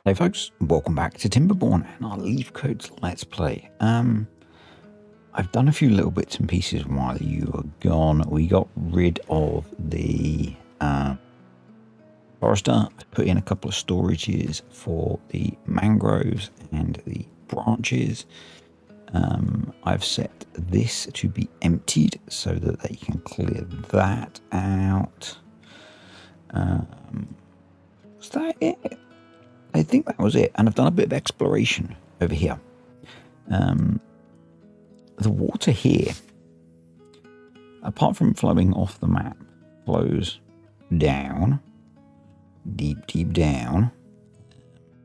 Hey folks, welcome back to Timberborn and our LEAFCOATS Let's Play. I've done a few little bits and pieces while you were gone. We got rid of the forester, put in a couple of storages for the mangroves and the branches. I've set this to be emptied so that they can clear that out. Was that it? I think that was it. And I've done a bit of exploration over here. The water here, apart from flowing off the map, flows down, deep down.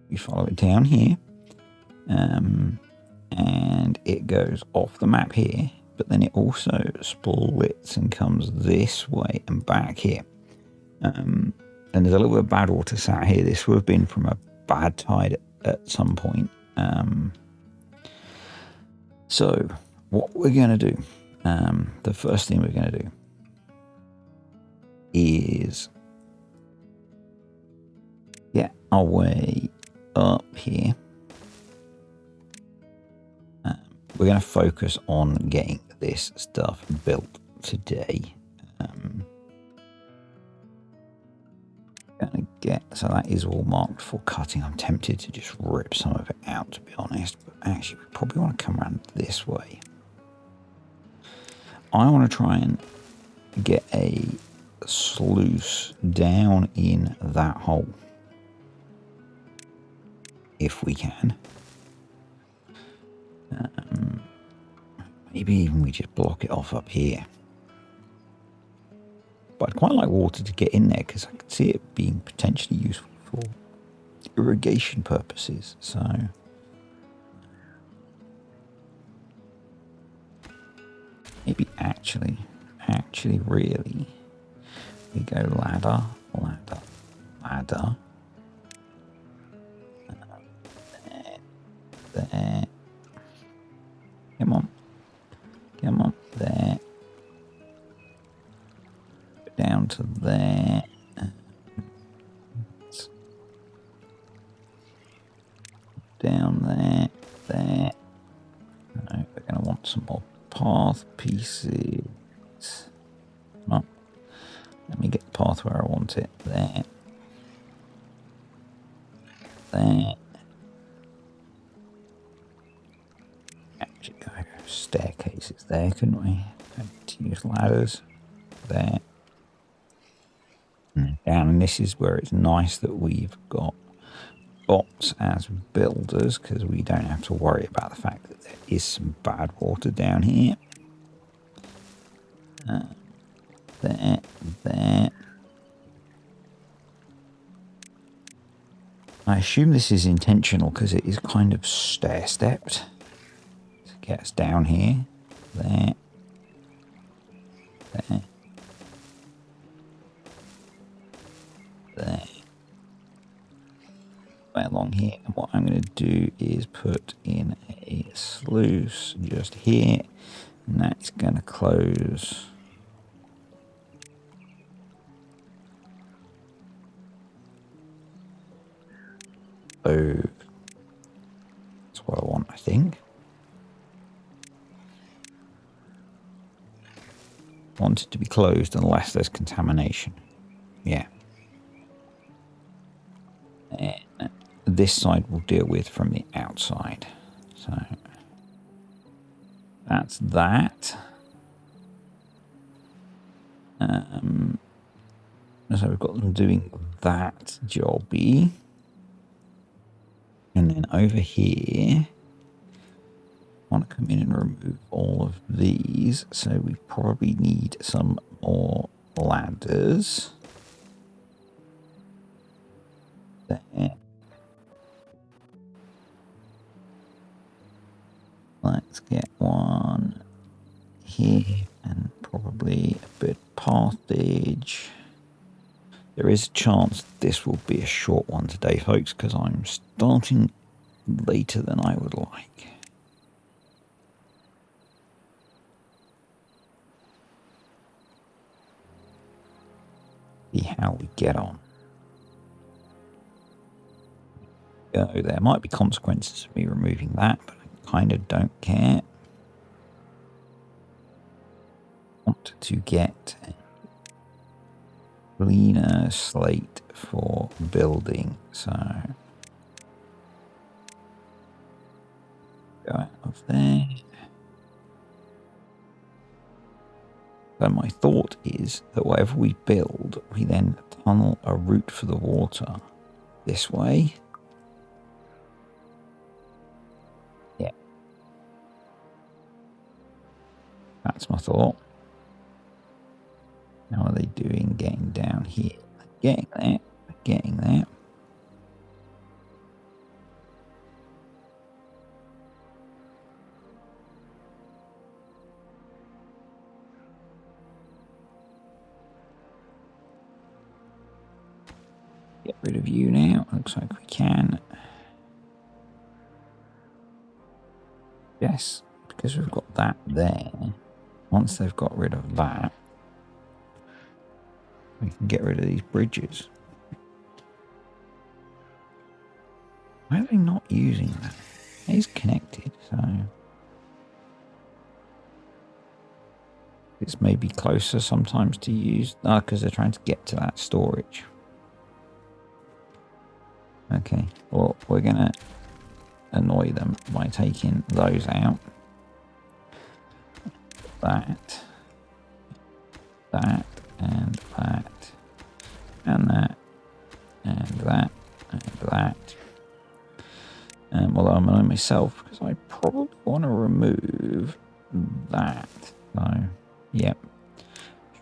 We follow it down here, and it goes off the map here, but then it also splits and comes this way and back here. And there's a little bit of bad water sat here. This would have been from a bad tide at some point. So what we're going to do, the first thing we're going to do is get our way up here. We're going to focus on getting this stuff built today. So that is all marked for cutting. I'm tempted to just rip some of it out, to be honest, but actually we probably want to come around this way. I want to try and get a sluice down in that hole if we can. Maybe even we just block it off up here. But I'd quite like water to get in there because I could see it being potentially useful for irrigation purposes. So maybe actually really we go ladder. There. Come on, there. Down to there. Down there. No, we're going to want some more path pieces. Come on. Let me get the path where I want it. There. Actually, go staircases there, couldn't we? To use ladders. There. And down, and this is where it's nice that we've got bots as builders, because we don't have to worry about the fact that there is some bad water down here. There. I assume this is intentional because it is kind of stair-stepped to get us down here. There. Way along here, and what I'm going to do is put in a sluice just here, and that's going to close. Oh, that's what I want, I think. I want it to be closed unless there's contamination. Yeah. This side we'll deal with from the outside. So that's that. So we've got them doing that jobby. And then over here, I want to come in and remove all of these. So we probably need some more ladders. There. Let's get one here and probably a bit pathage. There is a chance this will be a short one today, folks, because I'm starting later than I would like. See how we get on. There might be consequences of me removing that, but I kind of don't care. I want to get a cleaner slate for building, so go out of there. So my thought is that whatever we build, we then tunnel a route for the water this way. Yeah. That's my thought. How are they doing getting down here? Getting there. Getting there. Get rid of you now. Looks like we can. Yes, because we've got that there. Once they've got rid of that, we can get rid of these bridges. Why are they not using that? It is connected, so it's maybe closer sometimes to use. No, because they're trying to get to that storage. Okay, well, we're going to annoy them by taking those out. That, and that, and that, and that, and that. Although I'm annoying myself because I probably want to remove that. So, yep.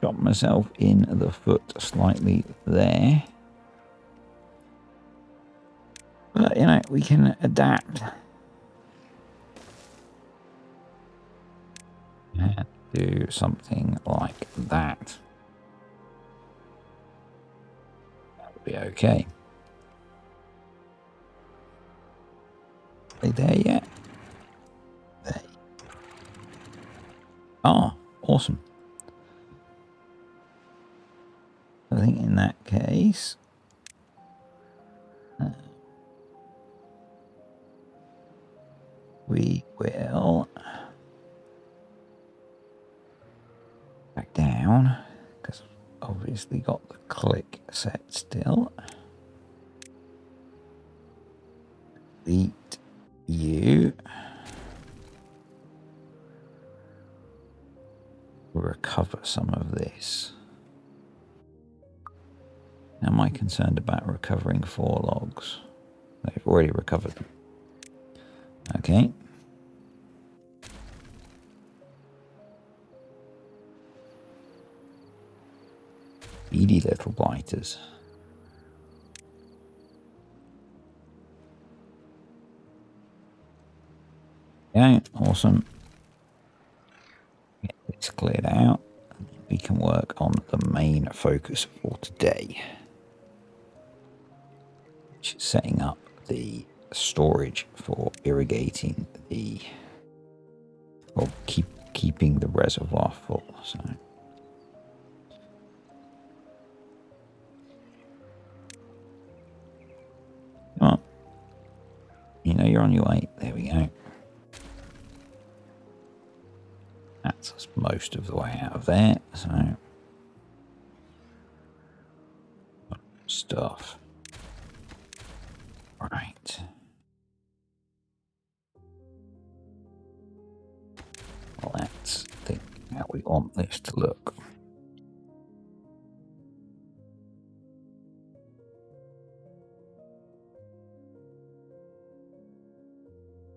Shot myself in the foot slightly there. But, you know, we can adapt. And do something like that. That would be okay. Are they there yet? They are. Awesome. I think in that case, we will back down because obviously got the click set still. Delete you. We'll recover some of this. Am I concerned about recovering 4 logs? They've already recovered them. Okay. Beady little biters. Okay, awesome. Get this cleared out. We can work on the main focus for today, which is setting up the storage for irrigating the, or keeping the reservoir full. So, come on. You know you're on your way. There we go. That's us most of the way out of there. So, stuff. Right. Well, let's think how we want this to look.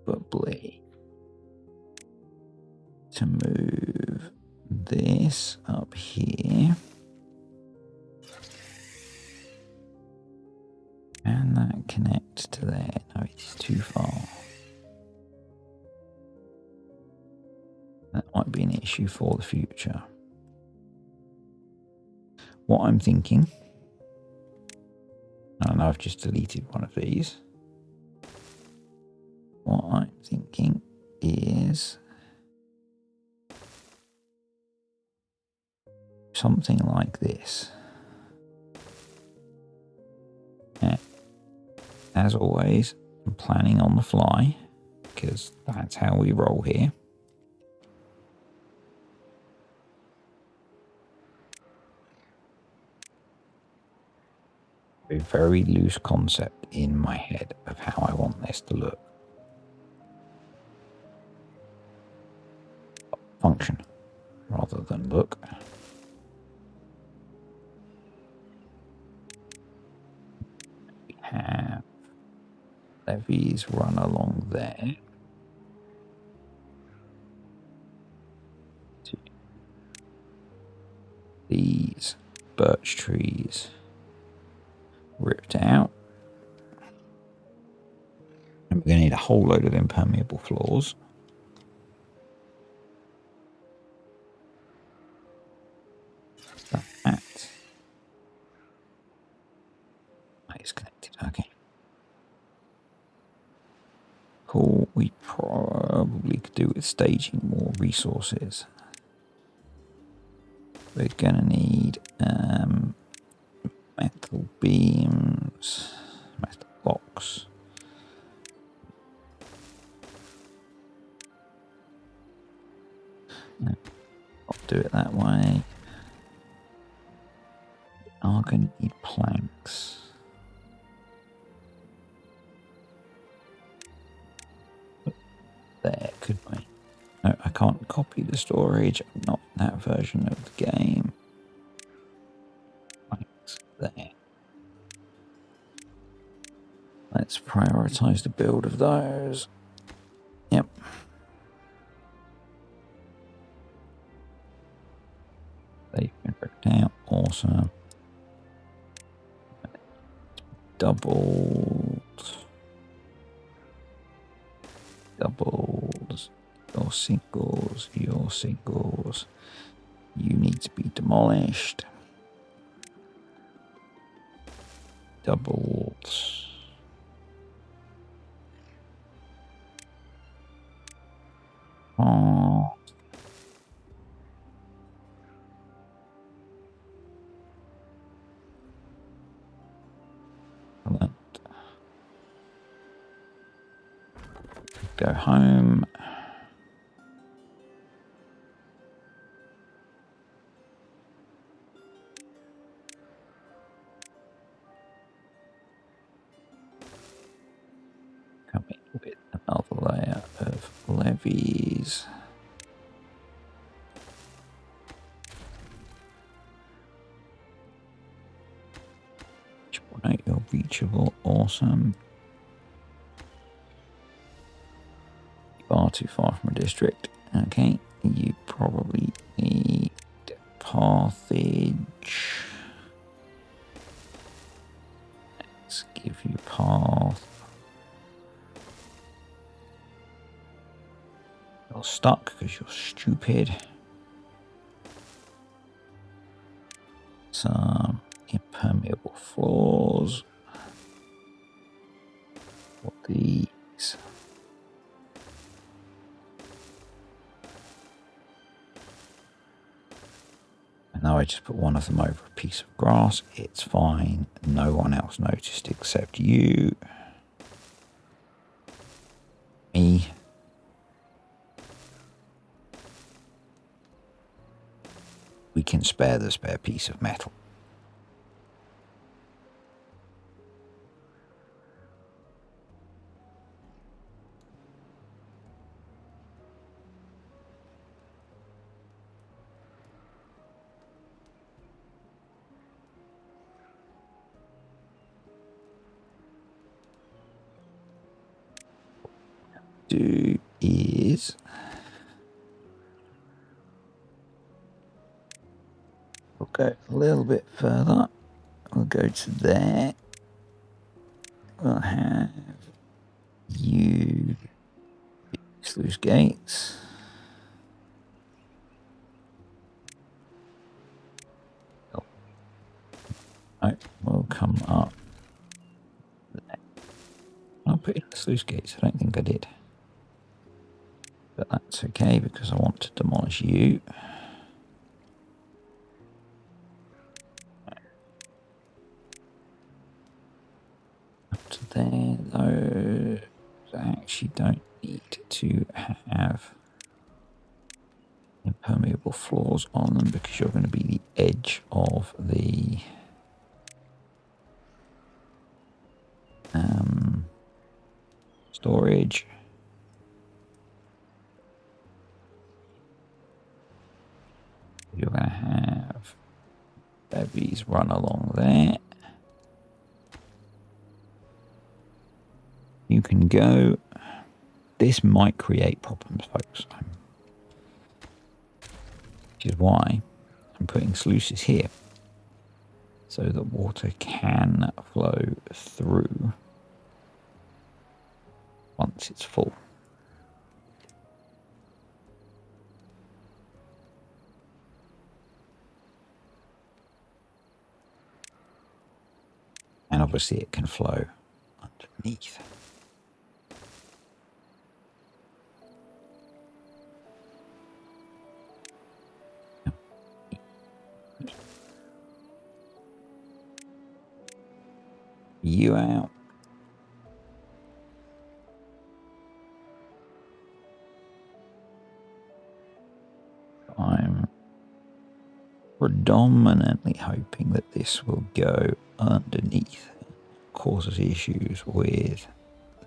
Probably to move this up here. And that connects to there. No, it's too far. That might be an issue for the future. What I'm thinking, and I've just deleted one of these. What I'm thinking is something like this. Yeah. as always, I'm planning on the fly, because that's how we roll here. A very loose concept in my head of how I want this to look. Function rather than look. We have levees run along there. These birch trees ripped out. And we're going to need a whole load of impermeable floors. That is connected. Okay. Cool. We probably could do with staging more resources. We're going to need metal beams, metal blocks. No, I'll do it that way. We are going to need planks. There, could we? No, I can't copy the storage. I'm not in that version of the game. Planks there. Let's prioritize the build of those. Yep. They've been ripped out. Awesome. Doubled. Doubles. Your singles. Your singles. You need to be demolished. Doubles. Oh. Go home. Come in with another layer of levees. Right, you're reachable. Awesome. Far too far from a district. Okay, you probably need pathage. Let's give you path. You're stuck because you're stupid. Some impermeable floors. What these? Now I just put one of them over a piece of grass. It's fine. No one else noticed except you. Me. We can spare the spare piece of metal. Do is we'll go a little bit further. We'll go to there. We'll have you sluice gates. Oh, we'll come up there. I'll put in the sluice gates. I don't think I did. But that's okay because I want to demolish you. Up to there, those actually don't need to have impermeable floors on them because you're going to be the edge of the storage. You're going to have levees run along there. You can go. This might create problems, folks. Which is why I'm putting sluices here, so that water can flow through once it's full. And obviously it can flow underneath. You out. I'm predominantly hoping that this will go underneath, causes issues with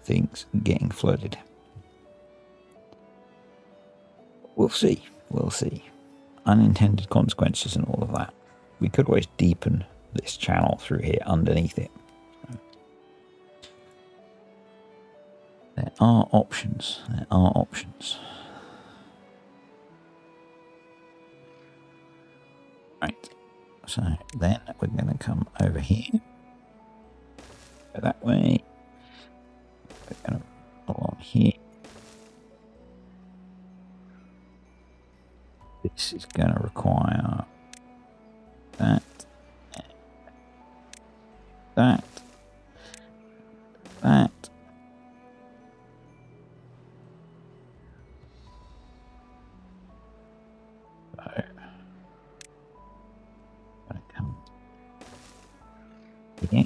things getting flooded. We'll see. We'll see. Unintended consequences and all of that. We could always deepen this channel through here underneath it. There are options. There are options. Right. So then we're going to come over here. Go that way. We're going to go on here. This is going to require that, that, that. So, I'm going to come here.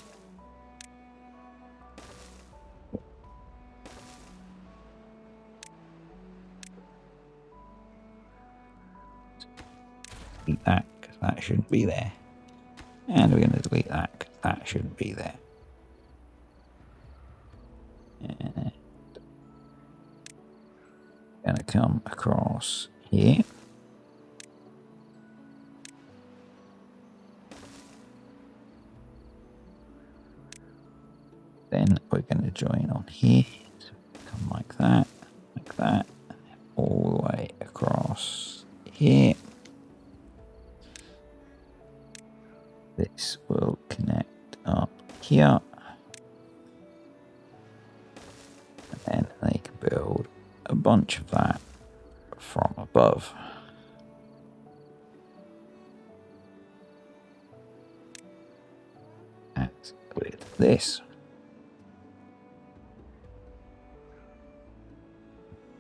Delete that because that shouldn't be there. And we're going to delete that because that shouldn't be there. And going to come across here. Then we're going to join on here. So come like that, all the way across here. This will connect up here. And then they can build a bunch of that from above. And with this.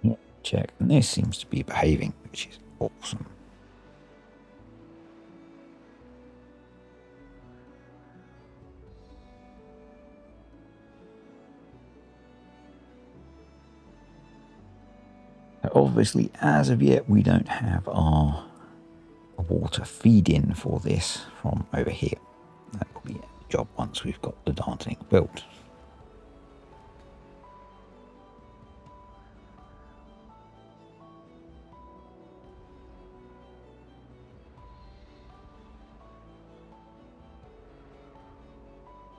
Yeah, check. And this seems to be behaving, which is awesome. Obviously, as of yet, we don't have our water feed-in for this from over here. That will be a job once we've got the darn thing built.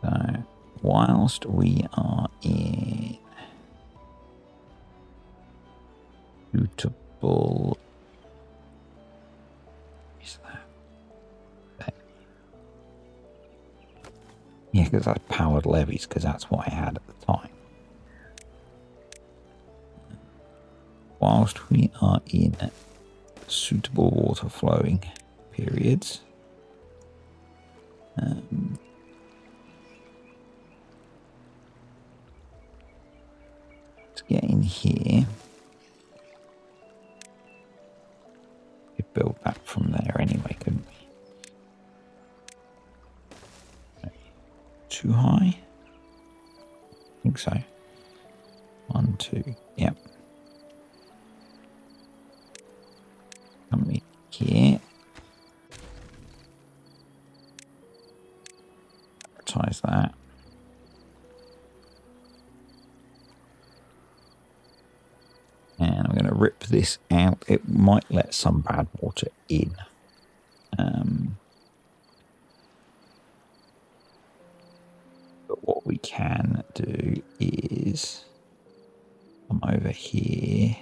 So, whilst we are in suitable, is that? Yeah, because I powered levees because that's what I had at the time. Whilst we are in suitable water flowing periods, let's get in here. We could build back from there anyway, couldn't we? Too high. so. 1, 2, yep. Come in here. Advertise that. And I'm going to rip this out. It might let some bad water in. But what we can do is come over here.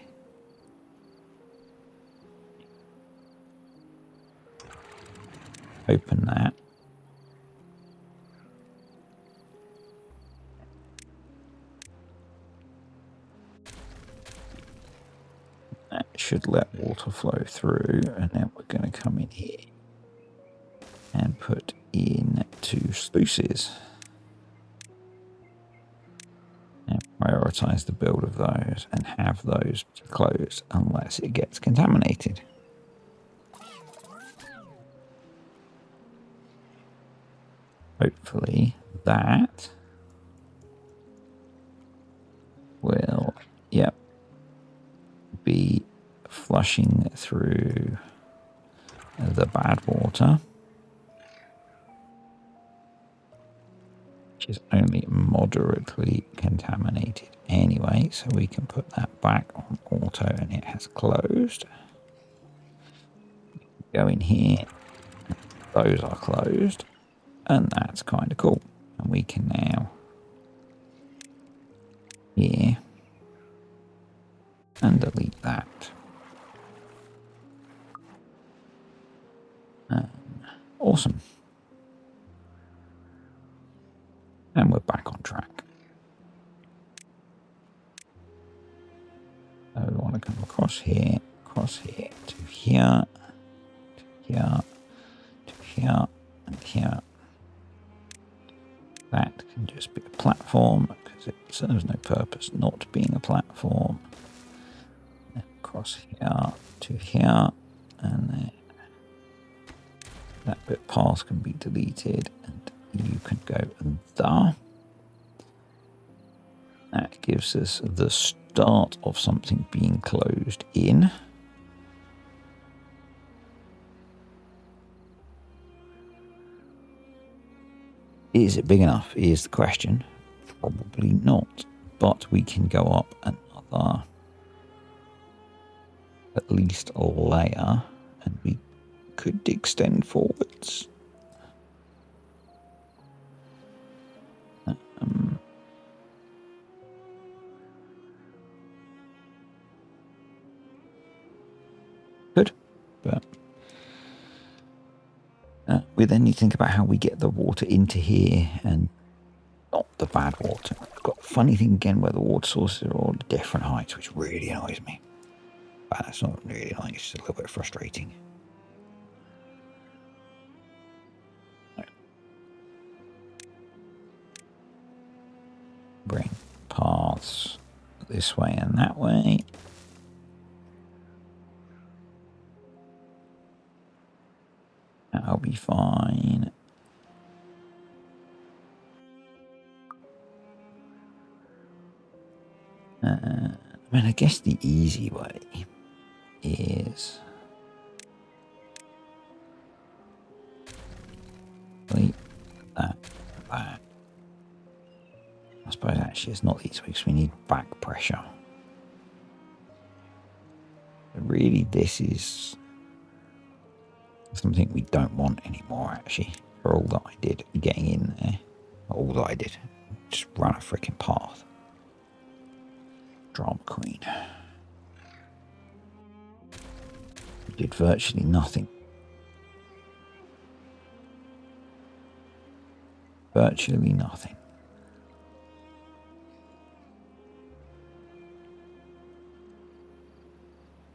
Open that. That should let water flow through, and then we're going to come in here and put in 2 sluices and prioritize the build of those and have those closed unless it gets contaminated. Hopefully that will, yep, be flushing through the bad water, which is only moderately contaminated anyway, so we can put that back on auto and it has closed. Go in here, those are closed, and that's kind of cool. And we can now here and delete that. Awesome. And we're back on track. So we want to come across here to here, to here, to here, and here. That can just be a platform because it serves no purpose not being a platform. And across here to here, and then that bit path can be deleted, and you can go there. That gives us the start of something being closed in. Is it big enough is the question. Probably not, but we can go up another at least a layer and we could extend forwards. Good, but we then need to think about how we get the water into here and not the bad water. We've got a funny thing again where the water sources are all at different heights, which really annoys me. But that's not really annoying, it's just a little bit frustrating. Bring paths this way and that way. That'll be fine. I mean, I guess the easy way is delete that. I suppose actually it's not these weeks. We need back pressure. But really, this is something we don't want anymore, actually, for all that I did getting in there. All that I did. Just run a freaking path. Drama queen. We did virtually nothing. Virtually nothing.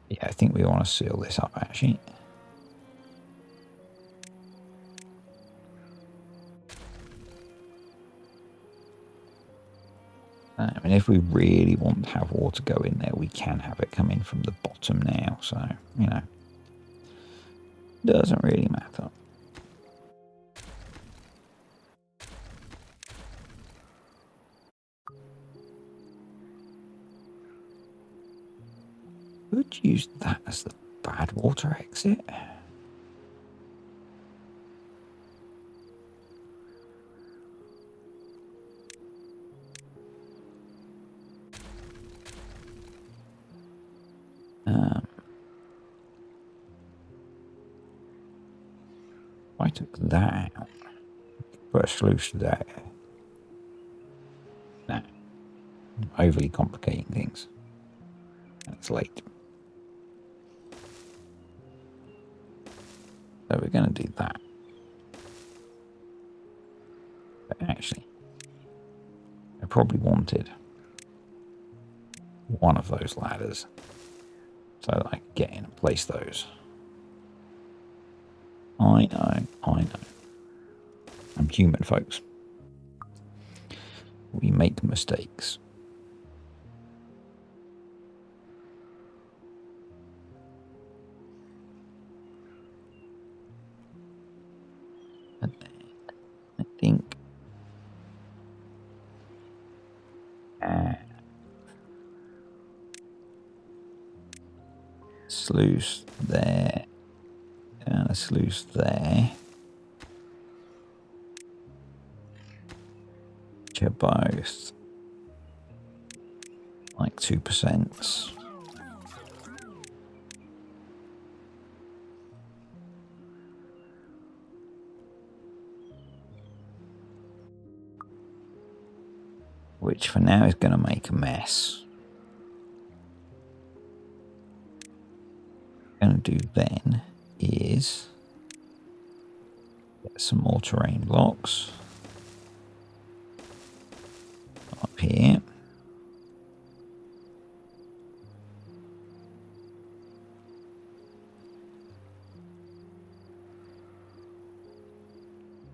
Yeah, I think we want to seal this up, actually. I mean, if we really want to have water go in there, we can have it come in from the bottom now. So, you know, doesn't really matter. Could use that as the bad water exit. If I took that out, put a sluice there. Nah, overly complicating things. It's late. So we're going to do that. But actually, I probably wanted one of those ladders so that I could get in and place those. I know. I'm human, folks. We make mistakes. And then I think sluice there and a sluice there, which are both like 2%. Which for now is going to make a mess. What I'm going to do then is get some more terrain blocks up here.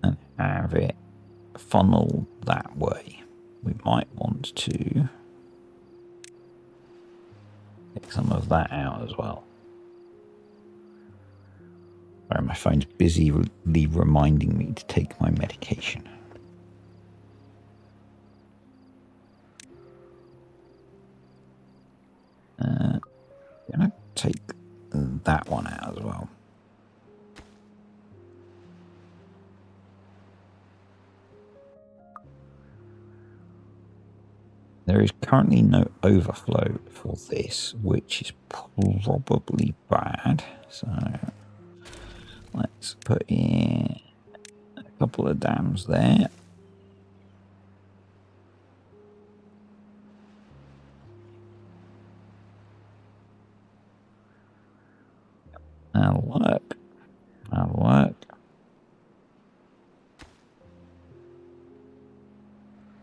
And have it funnel that way. We might want to get some of that out as well. Sorry, my phone's busily reminding me to take my medication. I'm going to take that one out as well. There is currently no overflow for this, which is probably bad. So let's put in a couple of dams there. That'll work. That'll work.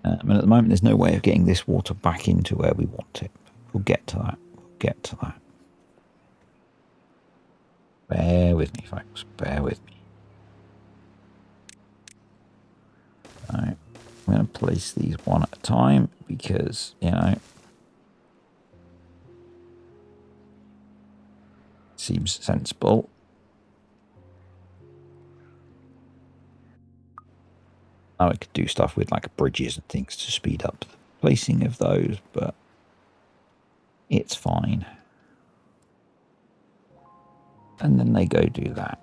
And at the moment, there's no way of getting this water back into where we want it. We'll get to that. We'll get to that. Bear with me, folks. Bear with me. All right. I'm going to place these one at a time because, you know, seems sensible. I could do stuff with like bridges and things to speed up the placing of those, but it's fine. And then they go do that.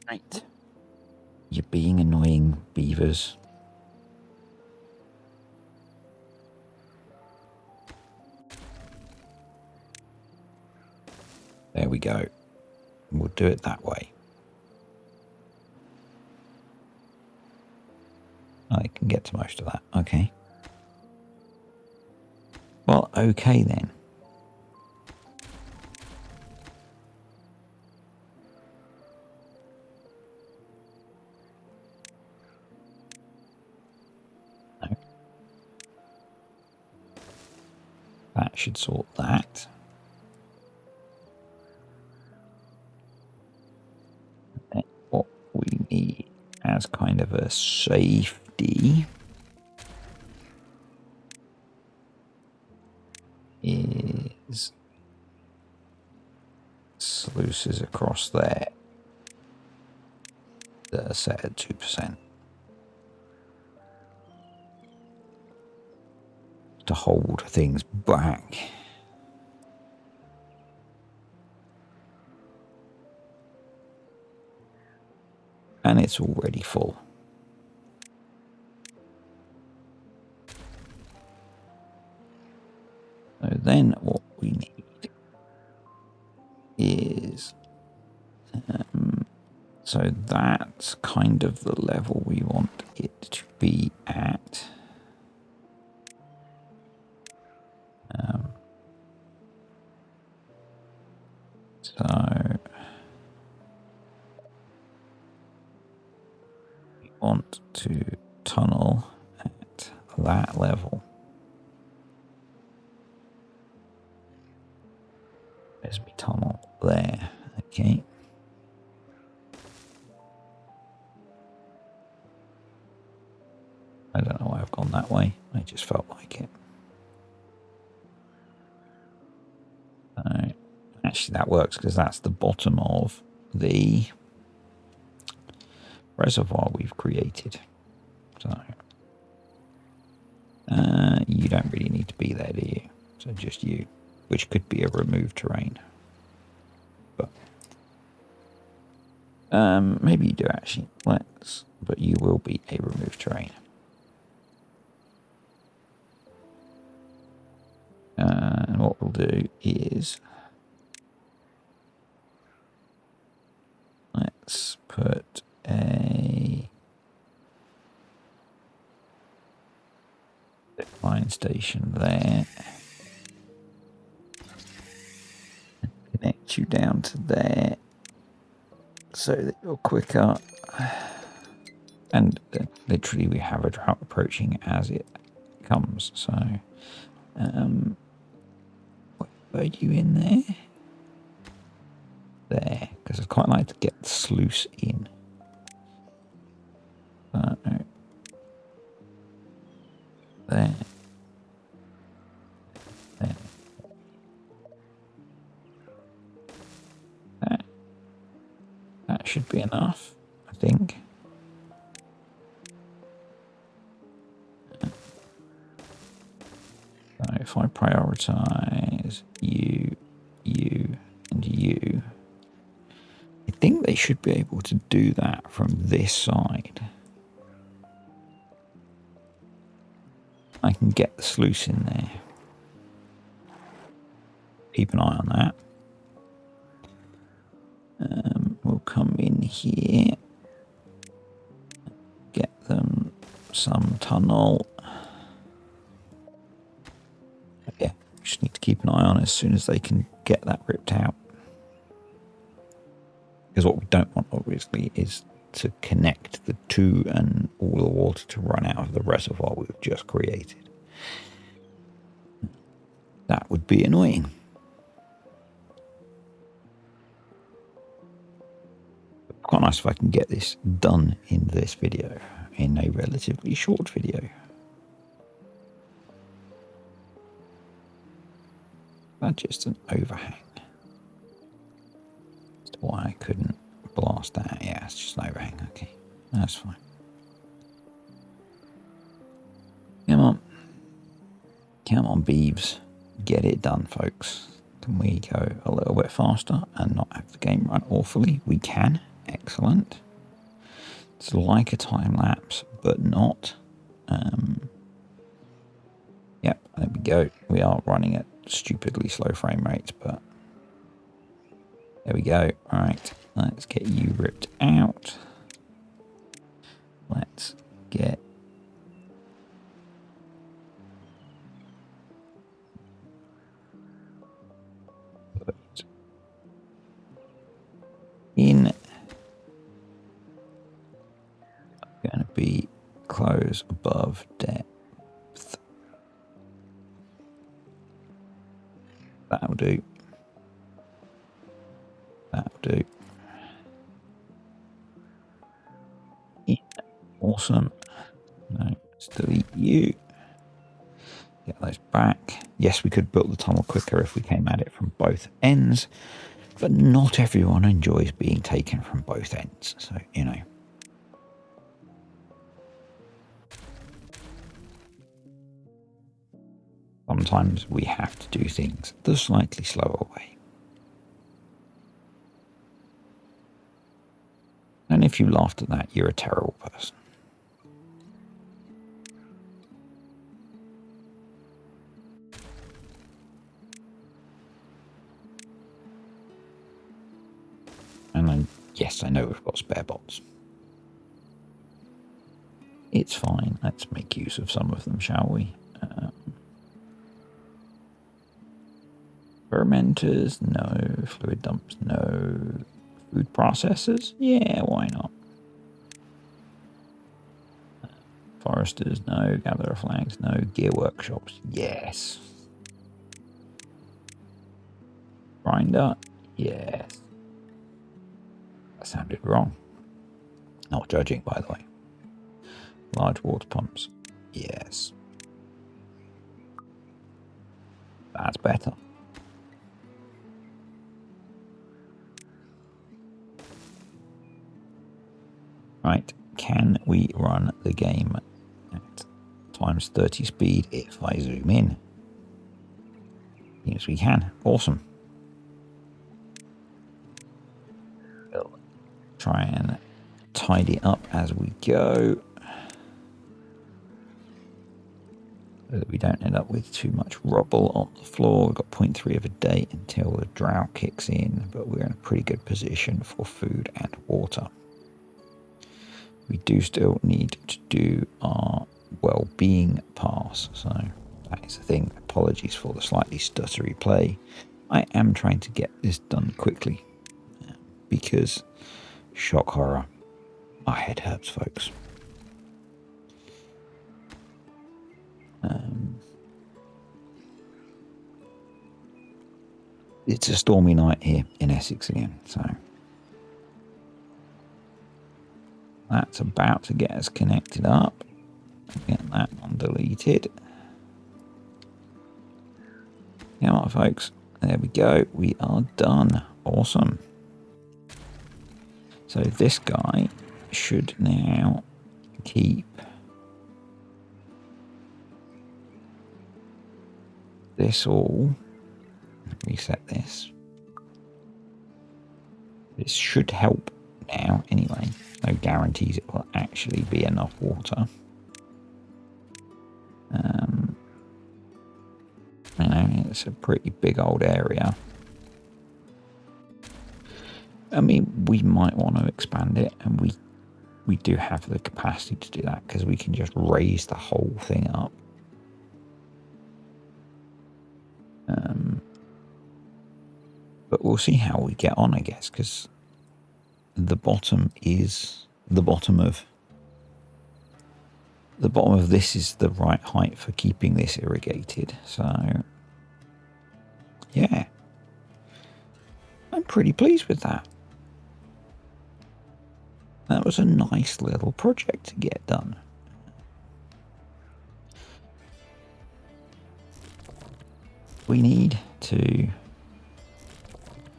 Right. You're being annoying, beavers. There we go. We'll do it that way. I can get to most of that. Okay. Well, okay then. No. That should sort that. And what we need as kind of a safety sluices across there that are set at 2%. To hold things back. And it's already full. So then what we need is, so that's kind of the level we want it to be at. So we want to tunnel at that level. There's my tunnel there, okay. I don't know why I've gone that way. I just felt like it. Actually, that works because that's the bottom of the reservoir we've created. So you don't really need to be there, do you? So just you, which could be a removed terrain. But maybe you do actually. But you will be a removed terrain. And what we'll do is let's put a line station there. Connect you down to there so that you're quicker. And literally we have a drought approaching as it comes. So were you in there? There, because I'd quite like to get the sluice in. There. There. That should be enough, I think. So if I prioritize you, you, and you, I think they should be able to do that from this side. I can get the sluice in there. Keep an eye on that. We'll come in here. Get them some tunnel. Yeah, just need to keep an eye on as soon as they can get that ripped out. Because what we don't want, obviously, is to connect the two and all the water to run out of the reservoir we've just created. That would be annoying. Quite nice if I can get this done in this video, in a relatively short video. That's just an overhang. That's why I couldn't blast that. Yeah, it's just an overhang. Okay, that's fine. Come on. Come on, Beeves. Get it done, folks. Can we go a little bit faster and not have the game run awfully? We can. Excellent. It's like a time lapse, but not. Yep, there we go. We are running at stupidly slow frame rates, but there we go. All right, let's get you ripped out. Let's get in. Going to be close above depth. That'll do. That'll do. Yeah. Awesome. No, let's delete you. Get those back. Yes, we could build the tunnel quicker if we came at it from both ends. But not everyone enjoys being taken from both ends, so, you know. Sometimes we have to do things the slightly slower way. And if you laughed at that, you're a terrible person. And then, yes, I know we've got spare bots. It's fine. Let's make use of some of them, shall we? Fermenters, no. Fluid dumps, no. Food processors, yeah, why not? Foresters, no. Gatherer flags, no. Gear workshops, yes. Grinder, yes. That sounded wrong. Not judging, by the way. Large water pumps, yes. That's better. Right, can we run the game at times 30 speed if I zoom in? Yes, we can. Awesome. We'll try and tidy up as we go, so that we don't end up with too much rubble on the floor. We've got 0.3 of a day until the drought kicks in, but we're in a pretty good position for food and water. We do still need to do our well-being pass, so that is the thing. Apologies for the slightly stuttery play. I am trying to get this done quickly because, shock horror, my head hurts, folks. It's a stormy night here in Essex again, so that's about to get us connected up. Get that one deleted. Come on, folks. There we go. We are done. Awesome. So this guy should now keep this all. Reset this. This should help now anyway. No guarantees it will actually be enough water. You know, it's a pretty big old area. I mean, we might want to expand it, and we do have the capacity to do that because we can just raise the whole thing up. But we'll see how we get on, I guess, because the bottom is the bottom of this is the right height for keeping this irrigated. So yeah, I'm pretty pleased with that. That was a nice little project to get done. We need to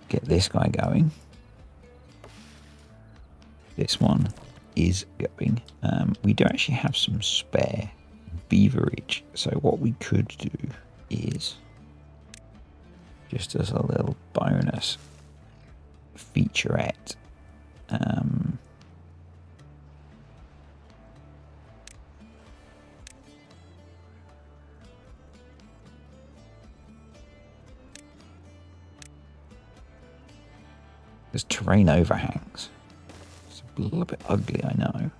get this guy going. This one is going. We do actually have some spare beaverage, so what we could do is, just as a little bonus featurette, there's terrain overhangs. It's a little bit ugly, I know.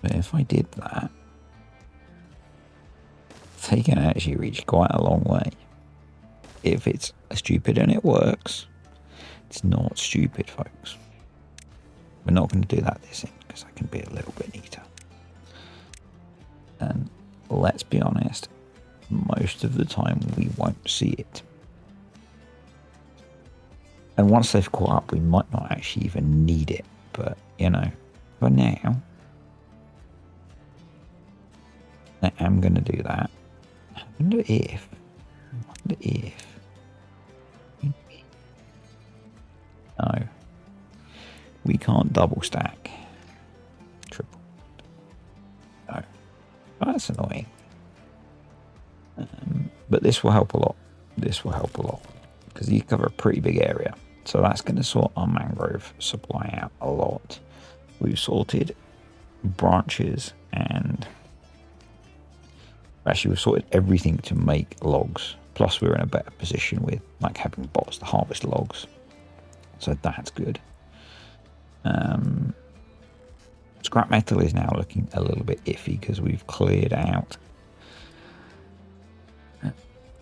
But if I did that, they can actually reach quite a long way. If it's stupid and it works, it's not stupid, folks. We're not going to do that this end because I can be a little bit neater. And let's be honest, most of the time we won't see it. And once they've caught up, we might not actually even need it. But, you know, for now, I am going to do that. I wonder if No. We can't double stack. Triple. No. That's annoying. But this will help a lot. This will help a lot. Because you cover a pretty big area. So that's going to sort our mangrove supply out a lot. We've sorted branches and... Actually, we've sorted everything to make logs. Plus, we're in a better position with like having bots to harvest logs. So that's good. Scrap metal is now looking a little bit iffy because we've cleared out.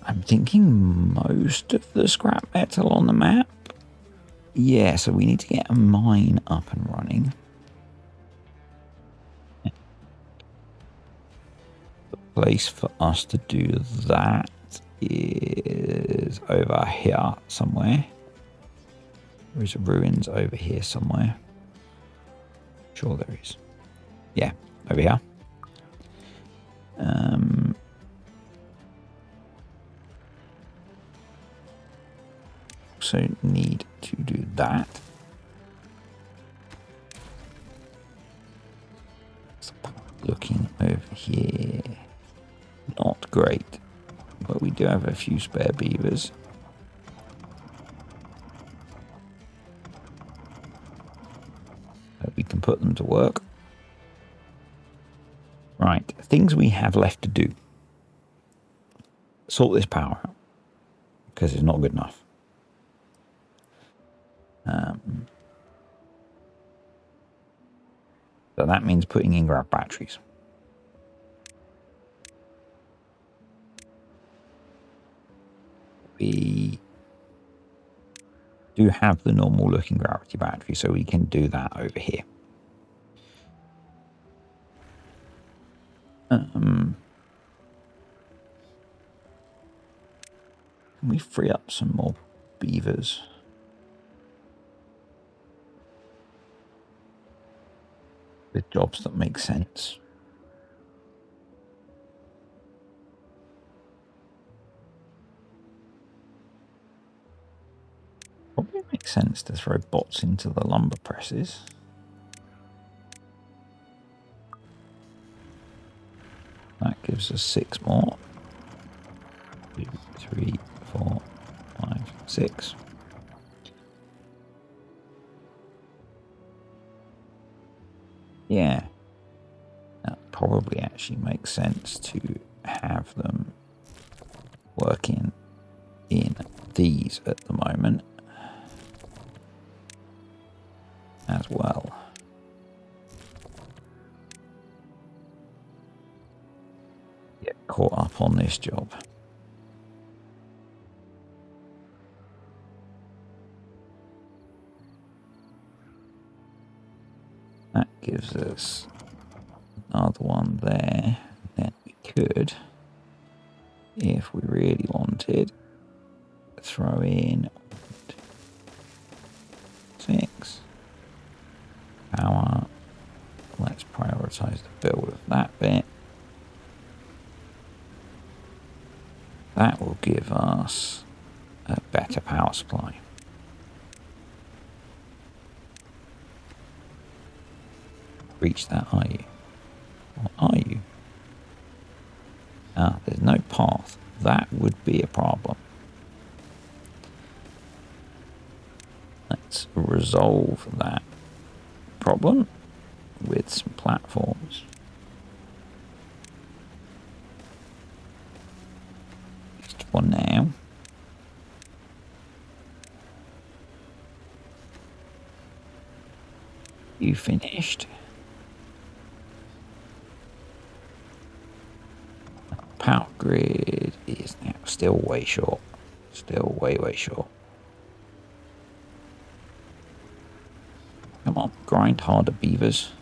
I'm thinking most of the scrap metal on the map. Yeah, so we need to get a mine up and running. The place for us to do that is over here somewhere. There is ruins over here somewhere. Sure there is. Yeah, over here. Also need to do that. Looking over here, not great, but we do have a few spare beavers. We can put them to work. Right, things we have left to do. Sort this power out, because it's not good enough. So that means putting in grab batteries. We do have the normal looking gravity battery, so we can do that over here. Can we free up some more beavers? With jobs that make sense. Probably makes sense to throw bots into the lumber presses. That gives us 6 more. 2, 3, 4, 5, 6. Yeah. That probably actually makes sense to have them working in these at the moment as well. Get caught up on this job. That gives us another one there. Then we could, if we really wanted, throw in 6 power. Let's prioritize the build of that bit. That will give us a better power supply. Reach that, are you? Or are you? Ah, there's no path. That would be a problem. Let's resolve that problem with some platforms. Just for now. You finished? Power grid is now still way short. Still way short. Come on, grind harder, beavers.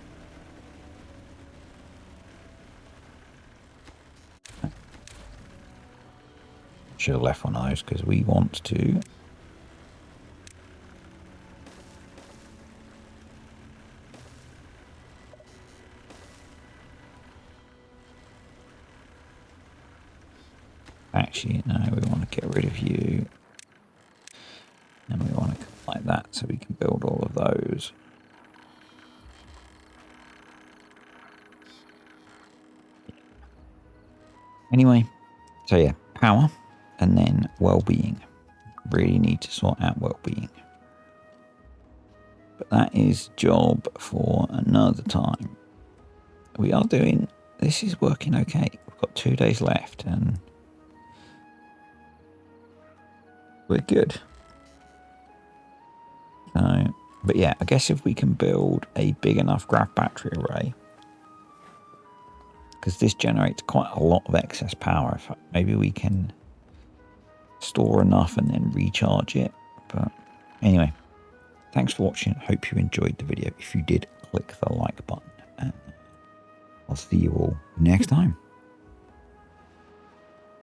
Should have left one of those because we want to. Actually, no, we want to get rid of you. And we want to cut like that so we can build all of those. Anyway, so yeah, power and then well-being. Really need to sort out well-being. But that is job for another time. We are doing, this is working okay. We've got 2 days left and we're good. So, but yeah, I guess if we can build a big enough graph battery array, because this generates quite a lot of excess power, maybe we can store enough and then recharge it. But anyway, thanks for watching. Hope you enjoyed the video. If you did, click the like button and I'll see you all next time.